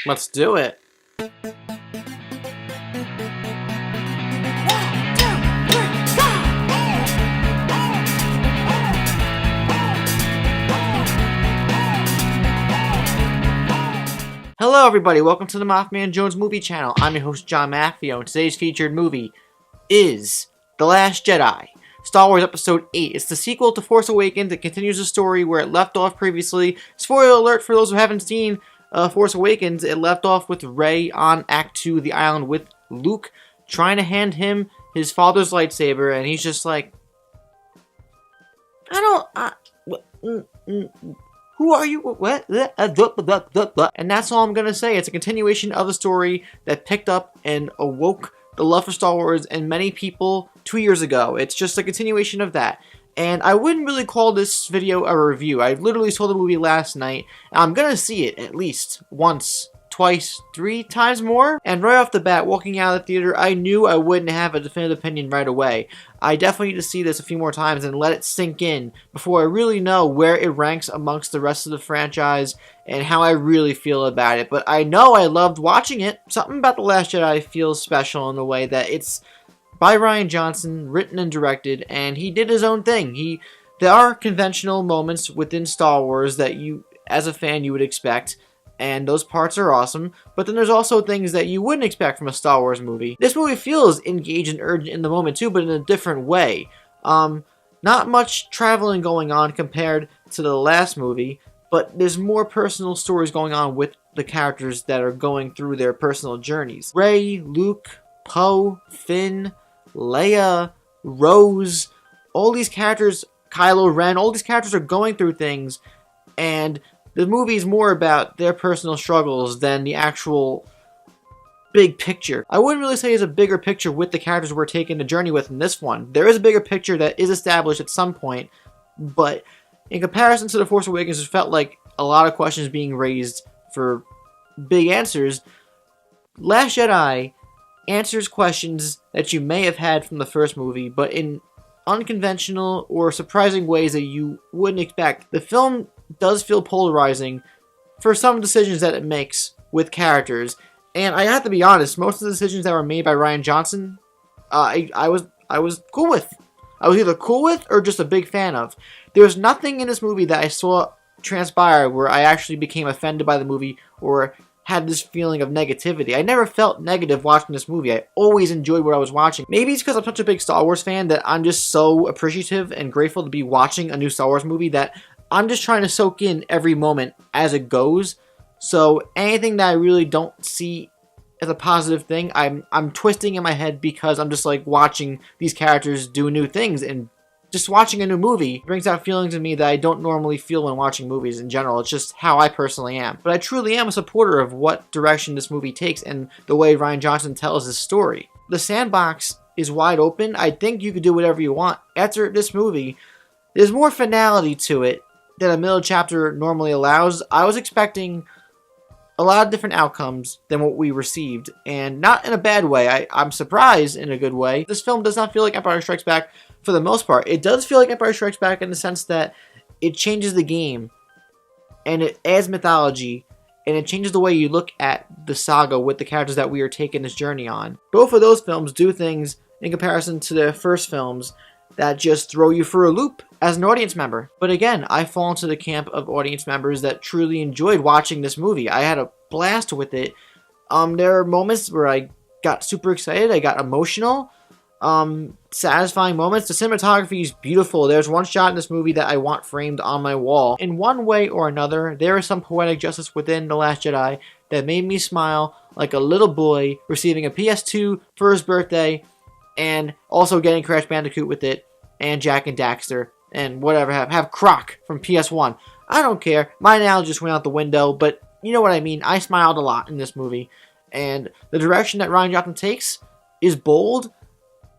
Let's do it. Hello everybody, welcome to the MaffmanJones movie channel. I'm your host John Maffio, and today's featured movie is The Last Jedi, Star Wars Episode 8. It's the sequel to Force Awakens. It continues the story where it left off previously. Spoiler alert for those who haven't seen Force Awakens, it left off with Rey on Act 2 of the island with Luke trying to hand him his father's lightsaber, and he's just like, who are you? What? And that's all I'm gonna say. It's a continuation of the story that picked up and awoke the love for Star Wars in many people 2 years ago. It's just a continuation of that. And I wouldn't really call this video a review. I literally saw the movie last night, and I'm gonna see it at least once, twice, 3 times more. And right off the bat, walking out of the theater, I knew I wouldn't have a definitive opinion right away. I definitely need to see this a few more times and let it sink in before I really know where it ranks amongst the rest of the franchise and how I really feel about it. But I know I loved watching it. Something about The Last Jedi feels special in the way that it's by Rian Johnson, written and directed, and he did his own thing. There are conventional moments within Star Wars that you, as a fan, you would expect, and those parts are awesome, but then there's also things that you wouldn't expect from a Star Wars movie. This movie feels engaged and urgent in the moment too, but in a different way. Not much traveling going on compared to the last movie, but there's more personal stories going on with the characters that are going through their personal journeys. Rey, Luke, Poe, Finn, Leia, Rose, all these characters, Kylo Ren, all these characters are going through things, and the movie is more about their personal struggles than the actual big picture. I wouldn't really say there's a bigger picture with the characters we're taking the journey with in this one. There is a bigger picture that is established at some point, but in comparison to The Force Awakens, it felt like a lot of questions being raised for big answers. Last Jedi answers questions that you may have had from the first movie, but in unconventional or surprising ways that you wouldn't expect. The film does feel polarizing for some decisions that it makes with characters, and I have to be honest, most of the decisions that were made by Rian Johnson, I was cool with. I was either cool with or just a big fan of. There was nothing in this movie that I saw transpire where I actually became offended by the movie or had this feeling of negativity. I never felt negative watching this movie. I always enjoyed what I was watching. Maybe it's because I'm such a big Star Wars fan that I'm just so appreciative and grateful to be watching a new Star Wars movie that I'm just trying to soak in every moment as it goes. So anything that I really don't see as a positive thing, I'm twisting in my head because I'm just like watching these characters do new things, and just watching a new movie brings out feelings in me that I don't normally feel when watching movies in general. It's just how I personally am. But I truly am a supporter of what direction this movie takes and the way Rian Johnson tells his story. The sandbox is wide open. I think you could do whatever you want. After this movie, there's more finality to it than a middle chapter normally allows. I was expecting a lot of different outcomes than what we received, and not in a bad way. I'm surprised in a good way. This film does not feel like Empire Strikes Back for the most part. It does feel like Empire Strikes Back in the sense that it changes the game, and it adds mythology, and it changes the way you look at the saga with the characters that we are taking this journey on. Both of those films do things in comparison to their first films that just throw you for a loop as an audience member. But again, I fall into the camp of audience members that truly enjoyed watching this movie. I had a blast with it. There are moments where I got super excited, I got emotional, satisfying moments. The cinematography is beautiful. There's one shot in this movie that I want framed on my wall. In one way or another, there is some poetic justice within The Last Jedi that made me smile like a little boy receiving a PS2 for his birthday, and also getting Crash Bandicoot with it, and Jak and Daxter, and whatever, have Croc from PS1. I don't care. My analogy just went out the window, but you know what I mean. I smiled a lot in this movie, and the direction that Rian Johnson takes is bold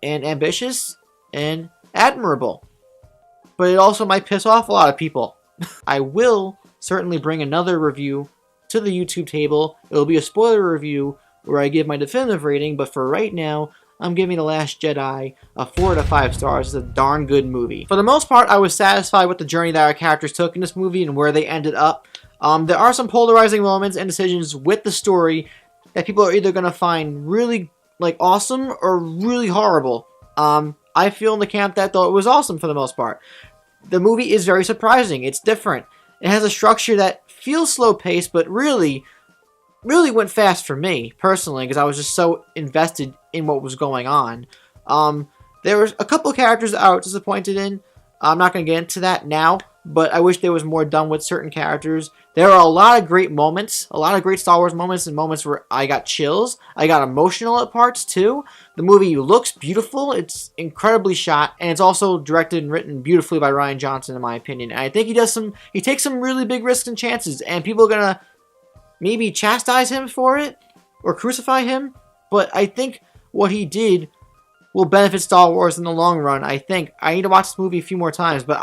and ambitious and admirable. But it also might piss off a lot of people. I will certainly bring another review to the YouTube table. It'll be a spoiler review where I give my definitive rating, but for right now, I'm giving The Last Jedi a 4 out of 5 stars. It's a darn good movie. For the most part, I was satisfied with the journey that our characters took in this movie and where they ended up. There are some polarizing moments and decisions with the story that people are either going to find really, like, awesome or really horrible. I feel in the camp that, though, it was awesome for the most part. The movie is very surprising. It's different. It has a structure that feels slow-paced, but really went fast for me, personally, because I was just so invested in what was going on. There was a couple characters that I was disappointed in. I'm not going to get into that now, but I wish there was more done with certain characters. There are a lot of great moments, a lot of great Star Wars moments, and moments where I got chills. I got emotional at parts, too. The movie looks beautiful. It's incredibly shot, and it's also directed and written beautifully by Rian Johnson, in my opinion. And I think he takes some really big risks and chances, and people are going to maybe chastise him for it, or crucify him, but I think what he did will benefit Star Wars in the long run. I think I need to watch this movie a few more times, but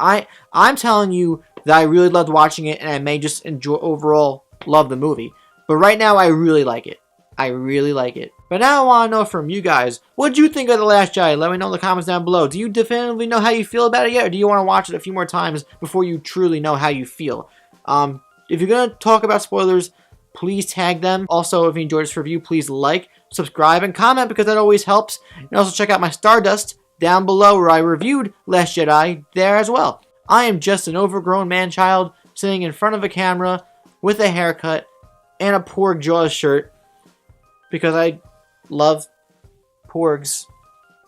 I'm telling you that I really loved watching it, and I may just overall love the movie. But right now, I really like it. I really like it. But now I want to know from you guys, what do you think of The Last Jedi? Let me know in the comments down below. Do you definitively know how you feel about it yet, or do you want to watch it a few more times before you truly know how you feel? If you're going to talk about spoilers, please tag them. Also, if you enjoyed this review, please like, subscribe, and comment, because that always helps. And also check out my Stardust down below where I reviewed Last Jedi there as well. I am just an overgrown man-child sitting in front of a camera with a haircut and a Porg Jaws shirt because I love Porgs.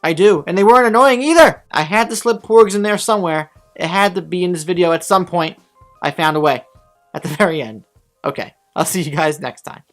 I do. And they weren't annoying either. I had to slip Porgs in there somewhere. It had to be in this video at some point. I found a way. At the very end. Okay. I'll see you guys next time.